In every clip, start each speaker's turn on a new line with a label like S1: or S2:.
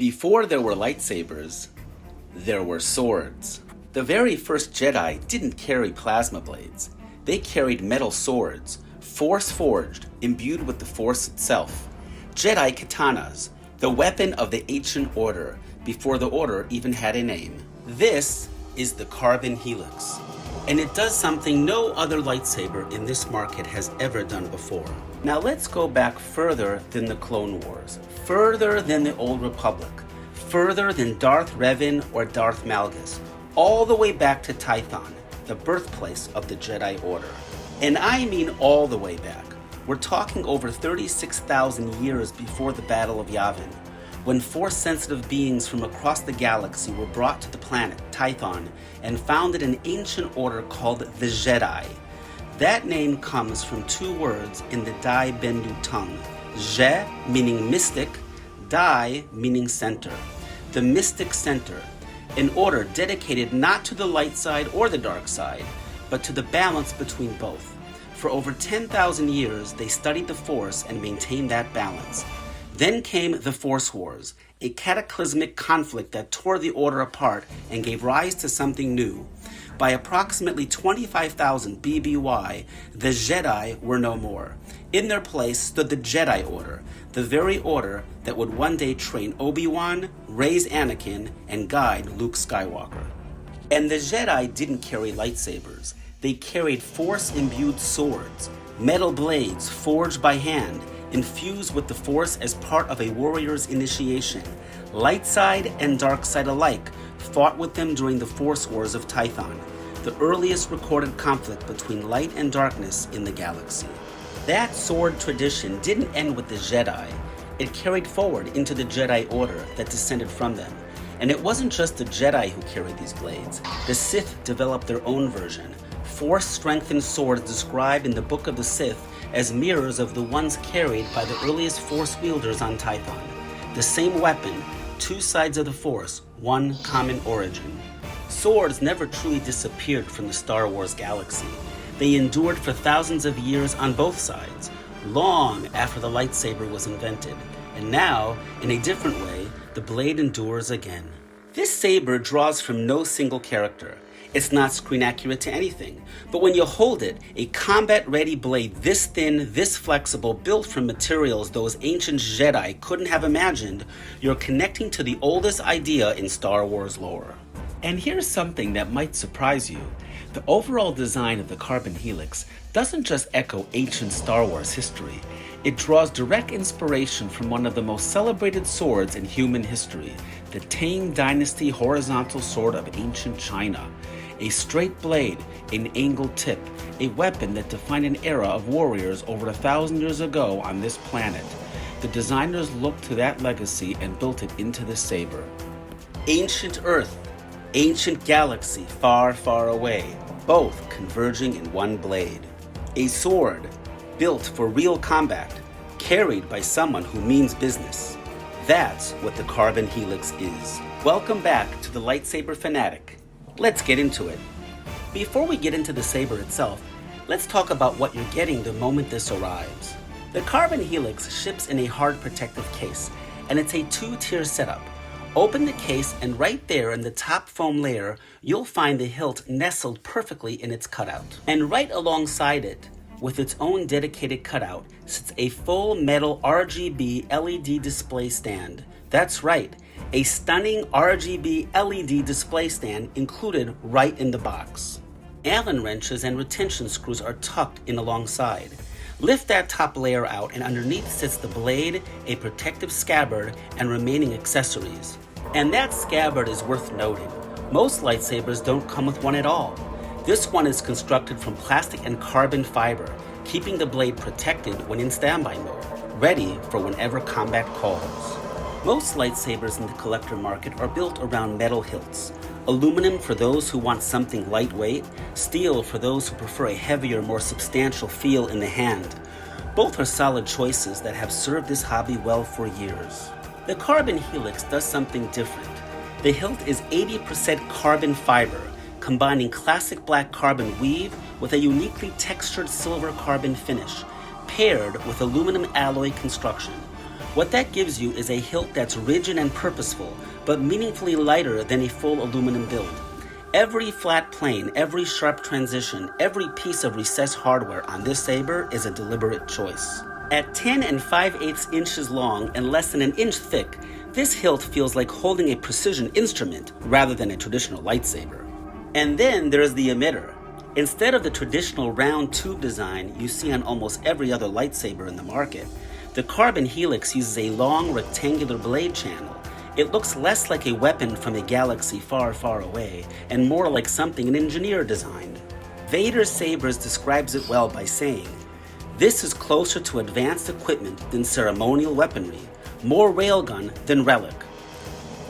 S1: Before there were lightsabers, there were swords. The very first Jedi didn't carry plasma blades. They carried metal swords, force-forged, imbued with the Force itself. Jedi katanas, the weapon of the ancient order, before the order even had a name. This is the Carbon Helix, and it does something no other lightsaber in this market has ever done before. Now let's go back further than the Clone Wars, further than the Old Republic, further than Darth Revan or Darth Malgus, all the way back to Tython, the birthplace of the Jedi Order. And I mean all the way back. We're talking over 36,000 years before the Battle of Yavin, when Force-sensitive beings from across the galaxy were brought to the planet, Tython, and founded an ancient order called the Jedi. That name comes from two words in the Dai Bendu tongue, Je meaning mystic, Dai meaning center. The mystic center, an order dedicated not to the light side or the dark side, but to the balance between both. For over 10,000 years, they studied the Force and maintained that balance. Then came the Force Wars, a cataclysmic conflict that tore the Order apart and gave rise to something new. By approximately 25,000 BBY, the Jedi were no more. In their place stood the Jedi Order, the very order that would one day train Obi-Wan, raise Anakin, and guide Luke Skywalker. And the Jedi didn't carry lightsabers. They carried Force-imbued swords, metal blades forged by hand, infused with the Force as part of a warrior's initiation. Light side and dark side alike fought with them during the Force Wars of Tython, the earliest recorded conflict between light and darkness in the galaxy. That sword tradition didn't end with the Jedi. It carried forward into the Jedi Order that descended from them. And it wasn't just the Jedi who carried these blades. The Sith developed their own version, Force-strengthened swords described in the Book of the Sith as mirrors of the ones carried by the earliest Force wielders on Tython. The same weapon, two sides of the Force, one common origin. Swords never truly disappeared from the Star Wars galaxy. They endured for thousands of years on both sides, long after the lightsaber was invented. And now, in a different way, the blade endures again. This saber draws from no single character. It's not screen accurate to anything, but when you hold it, a combat-ready blade this thin, this flexible, built from materials those ancient Jedi couldn't have imagined, you're connecting to the oldest idea in Star Wars lore. And here's something that might surprise you. The overall design of the Carbon Helix doesn't just echo ancient Star Wars history. It draws direct inspiration from one of the most celebrated swords in human history, the Tang Dynasty horizontal sword of ancient China. A straight blade, an angled tip, a weapon that defined an era of warriors over 1,000 years ago on this planet. The designers looked to that legacy and built it into the saber. Ancient Earth, ancient galaxy far, far away, both converging in one blade. A sword, built for real combat, carried by someone who means business. That's what the Carbon Helix is. Welcome back to the Lightsaber Fanatic. Let's get into it. Before we get into the saber itself, let's talk about what you're getting the moment this arrives. The Carbon Helix ships in a hard protective case, and it's a two-tier setup. Open the case, and right there in the top foam layer, you'll find the hilt nestled perfectly in its cutout. And right alongside it, with its own dedicated cutout, sits a full metal RGB LED display stand. That's right, a stunning RGB LED display stand included right in the box. Allen wrenches and retention screws are tucked in alongside. Lift that top layer out, and underneath sits the blade, a protective scabbard, and remaining accessories. And that scabbard is worth noting. Most lightsabers don't come with one at all. This one is constructed from plastic and carbon fiber, keeping the blade protected when in standby mode, ready for whenever combat calls. Most lightsabers in the collector market are built around metal hilts. Aluminum for those who want something lightweight, steel for those who prefer a heavier, more substantial feel in the hand. Both are solid choices that have served this hobby well for years. The Carbon Helix does something different. The hilt is 80% carbon fiber, combining classic black carbon weave with a uniquely textured silver carbon finish, paired with aluminum alloy construction. What that gives you is a hilt that's rigid and purposeful, but meaningfully lighter than a full aluminum build. Every flat plane, every sharp transition, every piece of recessed hardware on this saber is a deliberate choice. At 10 5/8 inches long and less than an inch thick, this hilt feels like holding a precision instrument rather than a traditional lightsaber. And then there's the emitter. Instead of the traditional round tube design you see on almost every other lightsaber in the market, the Carbon Helix uses a long rectangular blade channel. It looks less like a weapon from a galaxy far, far away, and more like something an engineer designed. VADER'S Sabers describes it well by saying, "This is closer to advanced equipment than ceremonial weaponry, more railgun than relic."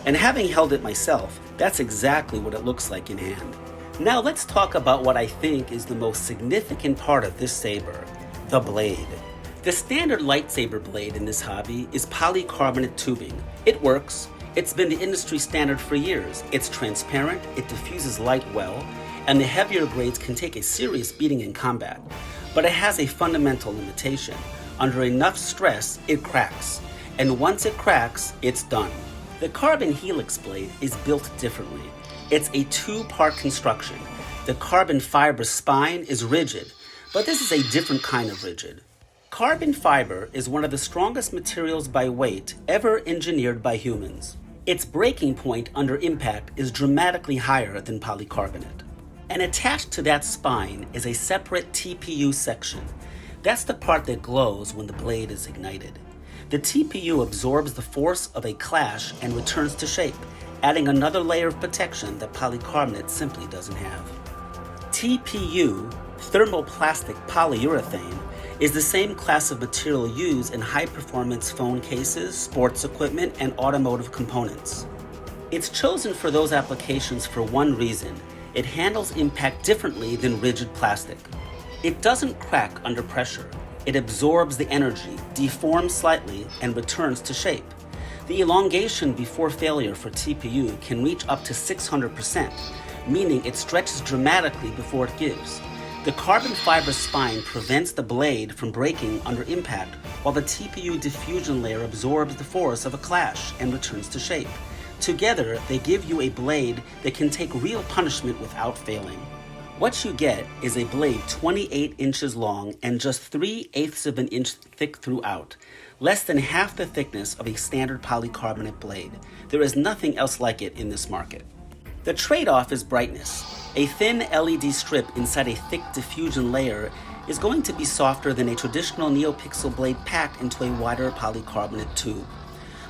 S1: And having held it myself, that's exactly what it looks like in hand. Now let's talk about what I think is the most significant part of this saber, the blade. The standard lightsaber blade in this hobby is polycarbonate tubing. It works. It's been the industry standard for years. It's transparent, it diffuses light well, and the heavier grades can take a serious beating in combat. But it has a fundamental limitation. Under enough stress, it cracks. And once it cracks, it's done. The Carbon Helix blade is built differently. It's a two-part construction. The carbon fiber spine is rigid, but this is a different kind of rigid. Carbon fiber is one of the strongest materials by weight ever engineered by humans. Its breaking point under impact is dramatically higher than polycarbonate. And attached to that spine is a separate TPU section. That's the part that glows when the blade is ignited. The TPU absorbs the force of a clash and returns to shape, adding another layer of protection that polycarbonate simply doesn't have. TPU, thermoplastic polyurethane, is the same class of material used in high-performance phone cases, sports equipment, and automotive components. It's chosen for those applications for one reason: it handles impact differently than rigid plastic. It doesn't crack under pressure. It absorbs the energy, deforms slightly, and returns to shape. The elongation before failure for TPU can reach up to 600%, meaning it stretches dramatically before it gives. The carbon fiber spine prevents the blade from breaking under impact, while the TPU diffusion layer absorbs the force of a clash and returns to shape. Together, they give you a blade that can take real punishment without failing. What you get is a blade 28 inches long and just 3/8 of an inch thick throughout, less than half the thickness of a standard polycarbonate blade. There is nothing else like it in this market. The trade-off is brightness. A thin LED strip inside a thick diffusion layer is going to be softer than a traditional neopixel blade packed into a wider polycarbonate tube.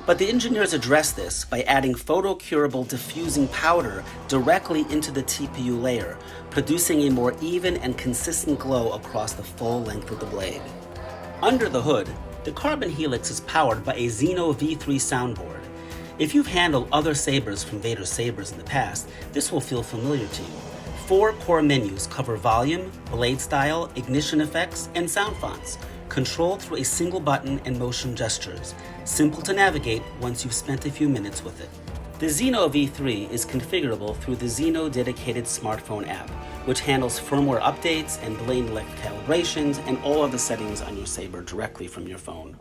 S1: But the engineers address this by adding photocurable diffusing powder directly into the TPU layer, producing a more even and consistent glow across the full length of the blade. Under the hood, the Carbon Helix is powered by a Xeno V3 soundboard. If you've handled other sabers from VADER'S Sabers in the past, this will feel familiar to you. 4 core menus cover volume, blade style, ignition effects, and sound fonts, controlled through a single button and motion gestures, simple to navigate once you've spent a few minutes with it. The Xeno V3 is configurable through the Xeno dedicated smartphone app, which handles firmware updates and blade length calibrations and all of the settings on your saber directly from your phone.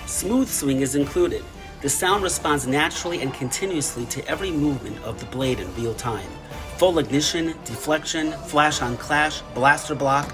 S1: Smooth swing is included. The sound responds naturally and continuously to every movement of the blade in real time. Full ignition, deflection, flash on clash, blaster block.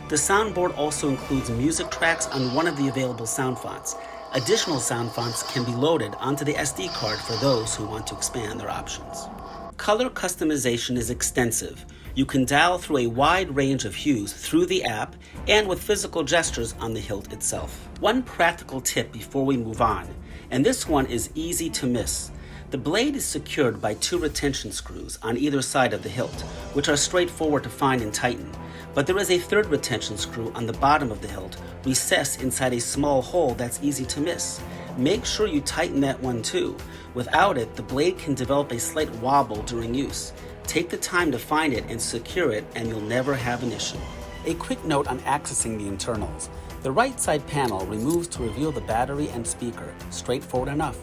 S1: The soundboard also includes music tracks on one of the available sound fonts. Additional sound fonts can be loaded onto the SD card for those who want to expand their options. Color customization is extensive. You can dial through a wide range of hues through the app and with physical gestures on the hilt itself. One practical tip before we move on, and this one is easy to miss. The blade is secured by 2 retention screws on either side of the hilt, which are straightforward to find and tighten. But there is a 3rd retention screw on the bottom of the hilt, recessed inside a small hole that's easy to miss. Make sure you tighten that one too. Without it, the blade can develop a slight wobble during use. Take the time to find it and secure it, and you'll never have an issue. A quick note on accessing the internals. The right side panel removes to reveal the battery and speaker, straightforward enough.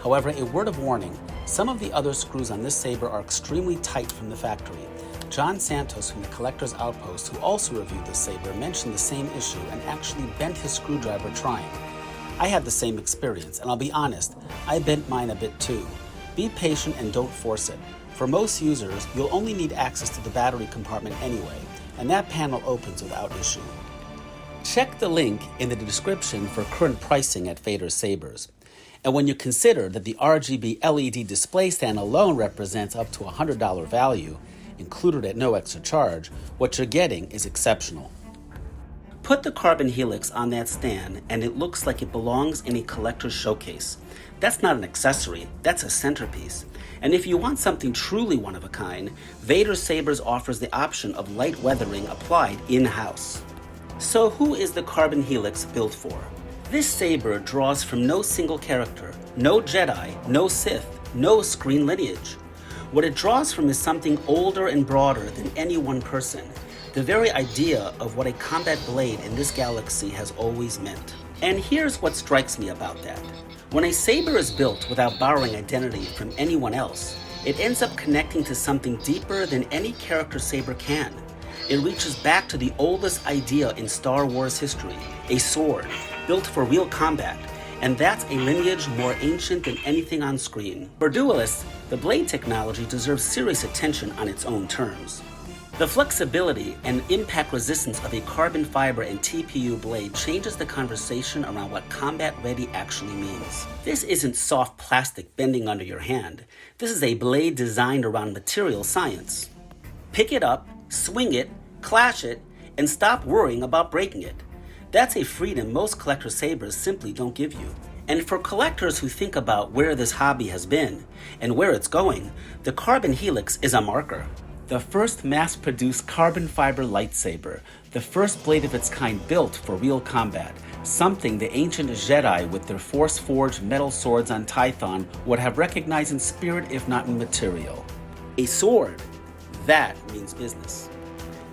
S1: However, a word of warning, some of the other screws on this saber are extremely tight from the factory. John Santos from the Collector's Outpost, who also reviewed this saber, mentioned the same issue and actually bent his screwdriver trying. I had the same experience, and I'll be honest, I bent mine a bit too. Be patient and don't force it. For most users, you'll only need access to the battery compartment anyway, and that panel opens without issue. Check the link in the description for current pricing at VADER'S Sabers. And when you consider that the RGB LED display stand alone represents up to a $100 value, included at no extra charge, what you're getting is exceptional. Put the Carbon Helix on that stand and it looks like it belongs in a collector's showcase. That's not an accessory, that's a centerpiece. And if you want something truly one of a kind, VADER'S Sabers offers the option of light weathering applied in-house. So who is the Carbon Helix built for? This saber draws from no single character, no Jedi, no Sith, no screen lineage. What it draws from is something older and broader than any one person, the very idea of what a combat blade in this galaxy has always meant. And here's what strikes me about that. When a saber is built without borrowing identity from anyone else, it ends up connecting to something deeper than any character saber can. It reaches back to the oldest idea in Star Wars history, a sword, built for real combat, and that's a lineage more ancient than anything on screen. For duelists, the blade technology deserves serious attention on its own terms. The flexibility and impact resistance of a carbon fiber and TPU blade changes the conversation around what combat ready actually means. This isn't soft plastic bending under your hand. This is a blade designed around material science. Pick it up, swing it, clash it, and stop worrying about breaking it. That's a freedom most collector sabers simply don't give you. And for collectors who think about where this hobby has been and where it's going, the Carbon Helix is a marker. The first mass-produced carbon fiber lightsaber, the first blade of its kind built for real combat, something the ancient Jedi with their force-forged metal swords on Tython would have recognized in spirit if not in material. A sword, that means business.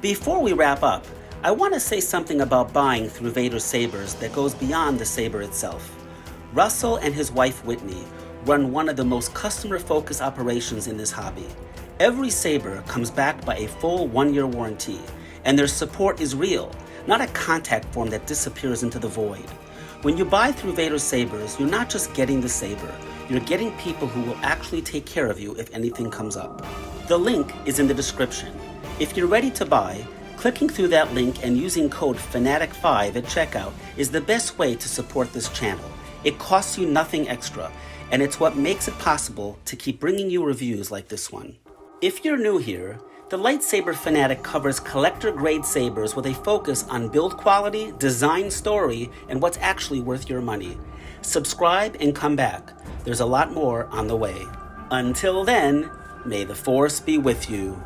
S1: Before we wrap up, I want to say something about buying through VADER'S Sabers that goes beyond the saber itself. Russell and his wife Whitney run one of the most customer-focused operations in this hobby. Every saber comes backed by a full 1-year warranty, and their support is real, not a contact form that disappears into the void. When you buy through VADER'S Sabers, you're not just getting the saber, you're getting people who will actually take care of you if anything comes up. The link is in the description. If you're ready to buy, clicking through that link and using code FANATIC5 at checkout is the best way to support this channel. It costs you nothing extra, and it's what makes it possible to keep bringing you reviews like this one. If you're new here, the Lightsaber Fanatic covers collector-grade sabers with a focus on build quality, design story, and what's actually worth your money. Subscribe and come back. There's a lot more on the way. Until then, may the Force be with you.